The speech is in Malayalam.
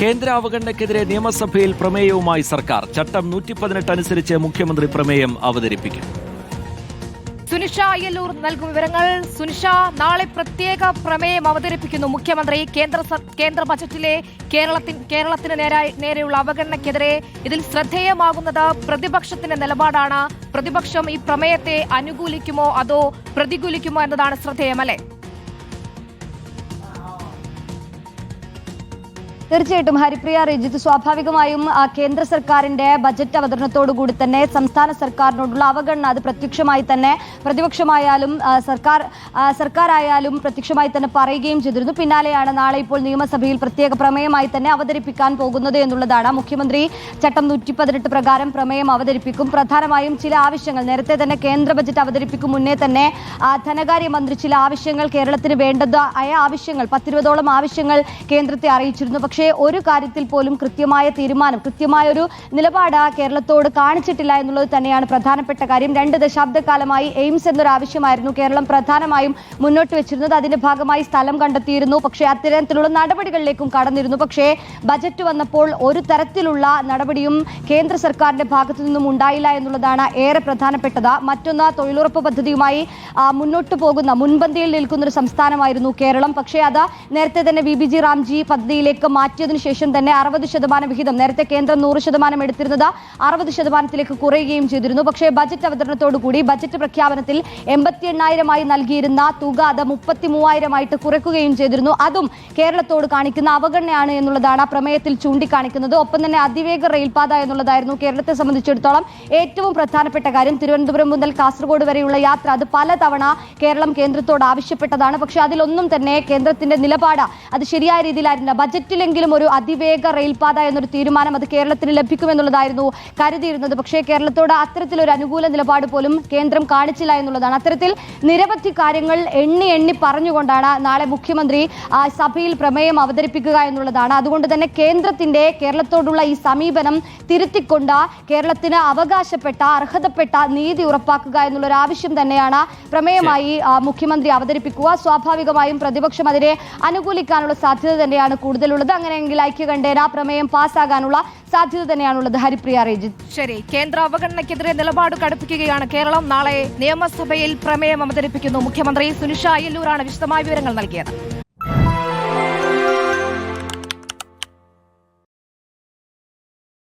കേന്ദ്ര അവഗണനയ്ക്കെതിരെ നിയമസഭയിൽ പ്രമേയവുമായി സർക്കാർ. ചട്ടം 118 അനുസരിച്ച് മുഖ്യമന്ത്രി പ്രമേയം അവതരിപ്പിക്കും. സുനിഷ അയ്യല്ലൂർ നൽകും വിവരങ്ങൾ. സുനിഷ, നാളെ പ്രത്യേക പ്രമേയം അവതരിപ്പിക്കുന്നു മുഖ്യമന്ത്രി. കേന്ദ്ര ബജറ്റിലെ കേരളത്തിന് നേരെയുള്ള അവഗണനയ്ക്കെതിരെ ഇതിൽ ശ്രദ്ധേയമാകുന്നത് പ്രതിപക്ഷത്തിന്റെ നിലപാടാണ്. പ്രതിപക്ഷം ഈ പ്രമേയത്തെ അനുകൂലിക്കുമോ അതോ പ്രതികൂലിക്കുമോ എന്നതാണ് ശ്രദ്ധേയമല്ലേ? തീർച്ചയായിട്ടും ഹരിപ്രിയ, രജിത്ത്, സ്വാഭാവികമായും കേന്ദ്ര സർക്കാരിന്റെ ബജറ്റ് അവതരണത്തോടുകൂടി തന്നെ സംസ്ഥാന സർക്കാരിനോടുള്ള അവഗണന അത് പ്രത്യക്ഷമായി തന്നെ പ്രതിപക്ഷമായാലും സർക്കാരായാലും പ്രത്യക്ഷമായി തന്നെ പറയുകയും ചെയ്തിരുന്നു. പിന്നാലെയാണ് നാളെ ഇപ്പോൾ നിയമസഭയിൽ പ്രത്യേക പ്രമേയമായി തന്നെ അവതരിപ്പിക്കാൻ പോകുന്നത് എന്നുള്ളതാണ്. മുഖ്യമന്ത്രി ചട്ടം 118 പ്രകാരം പ്രമേയം അവതരിപ്പിക്കും. പ്രധാനമായും ചില ആവശ്യങ്ങൾ നേരത്തെ തന്നെ കേന്ദ്ര ബജറ്റ് അവതരിപ്പിക്കും മുന്നേ തന്നെ ധനകാര്യമന്ത്രി ചില ആവശ്യങ്ങൾ കേരളത്തിന് വേണ്ടതായ ആവശ്യങ്ങൾ 10-20ഓളം ആവശ്യങ്ങൾ കേന്ദ്രത്തെ അറിയിച്ചിരുന്നു. പക്ഷേ ഒരു കാര്യത്തിൽ പോലും കൃത്യമായ തീരുമാനം, കൃത്യമായൊരു നിലപാട് കേരളത്തോട് കാണിച്ചിട്ടില്ല എന്നുള്ളത് തന്നെയാണ് പ്രധാനപ്പെട്ട കാര്യം. 2 ദശാബ്ദക്കാലമായി എയിംസ് എന്നൊരു ആവശ്യമായിരുന്നു കേരളം പ്രധാനമായും മുന്നോട്ട് വെച്ചിരുന്നത്. അതിന്റെ ഭാഗമായി സ്ഥലം കണ്ടെത്തിയിരുന്നു. പക്ഷേ അത്തരത്തിലുള്ള നടപടികളിലേക്കും കടന്നിരുന്നു. പക്ഷേ ബജറ്റ് വന്നപ്പോൾ ഒരു തരത്തിലുള്ള നടപടിയും കേന്ദ്ര സർക്കാരിന്റെ ഭാഗത്തു നിന്നും ഉണ്ടായില്ല എന്നുള്ളതാണ് ഏറെ പ്രധാനപ്പെട്ടത്. മറ്റൊന്ന്, തൊഴിലുറപ്പ് പദ്ധതിയുമായി മുന്നോട്ട് പോകുന്ന മുൻപന്തിയിൽ നിൽക്കുന്ന ഒരു സംസ്ഥാനമായിരുന്നു കേരളം. പക്ഷേ അത് നേരത്തെ തന്നെ VBG റാംജി പദ്ധതിയിലേക്ക് മാറ്റിയതിനു ശേഷം തന്നെ 60% വിഹിതം, നേരത്തെ കേന്ദ്രം 100% എടുത്തിരുന്നത് 60%ത്തിലേക്ക് കുറയുകയും ചെയ്തിരുന്നു. പക്ഷേ ബജറ്റ് അവതരണത്തോടുകൂടി ബജറ്റ് പ്രഖ്യാപനത്തിൽ 88,000 നൽകിയിരുന്ന തുക അത് 33,000 കുറയ്ക്കുകയും ചെയ്തിരുന്നു. അതും കേരളത്തോട് കാണിക്കുന്ന അവഗണനയാണ് എന്നുള്ളതാണ് പ്രമേയത്തിൽ ചൂണ്ടിക്കാണിക്കുന്നത്. ഒപ്പം തന്നെ അതിവേഗ റെയിൽപാത എന്നുള്ളതായിരുന്നു കേരളത്തെ സംബന്ധിച്ചിടത്തോളം ഏറ്റവും പ്രധാനപ്പെട്ട കാര്യം. തിരുവനന്തപുരം മുതൽ കാസർഗോഡ് വരെയുള്ള യാത്ര അത് പലതവണ കേരളം കേന്ദ്രത്തോട് ആവശ്യപ്പെട്ടതാണ്. പക്ഷേ അതിലൊന്നും തന്നെ കേന്ദ്രത്തിന്റെ നിലപാട് അത് ശരിയായ രീതിയിലായിരുന്നില്ല. ബജറ്റിലെങ്കിലും ഒരു അതിവേഗ റെയിൽപാത എന്നൊരു തീരുമാനം അത് കേരളത്തിന് ലഭിക്കുമെന്നുള്ളതായിരുന്നു കരുതിയിരുന്നത്. പക്ഷേ കേരളത്തോട് അത്തരത്തിലൊരു അനുകൂല നിലപാട് പോലും കേന്ദ്രം കാണിച്ചില്ല എന്നുള്ളതാണ്. അത്തരത്തിൽ നിരവധി കാര്യങ്ങൾ എണ്ണി പറഞ്ഞുകൊണ്ടാണ് നാളെ മുഖ്യമന്ത്രി സഭയിൽ പ്രമേയം അവതരിപ്പിക്കുക എന്നുള്ളതാണ്. അതുകൊണ്ട് തന്നെ കേരളത്തോടുള്ള ഈ സമീപനം തിരുത്തിക്കൊണ്ട് കേരളത്തിന് അവകാശപ്പെട്ട അർഹതപ്പെട്ട നീതി ഉറപ്പാക്കുക എന്നുള്ളൊരു ആവശ്യം തന്നെയാണ് പ്രമേയമായി മുഖ്യമന്ത്രി അവതരിപ്പിക്കുക. സ്വാഭാവികമായും പ്രതിപക്ഷം അതിനെ അനുകൂലിക്കാനുള്ള സാധ്യത തന്നെയാണ് കൂടുതലുള്ളത്. അങ്ങനെയെങ്കിൽ ഐക്യകണ്ഠേന പ്രമേയം പാസ്സാകാനുള്ള സാധ്യത തന്നെയാണുള്ളത്. ഹരിപ്രിയ, രജിത്ത്. ശരി, കേന്ദ്ര അവഗണനയ്ക്കെതിരെ നിലപാട് കടുപ്പിക്കുകയാണ് കേരളം. നാളെ നിയമസഭയിൽ പ്രമേയം അവതരിപ്പിക്കുന്നു മുഖ്യമന്ത്രി. സുനിഷ അയ്യല്ലൂരാണ് വിശദമായ വിവരങ്ങൾ നൽകിയത്.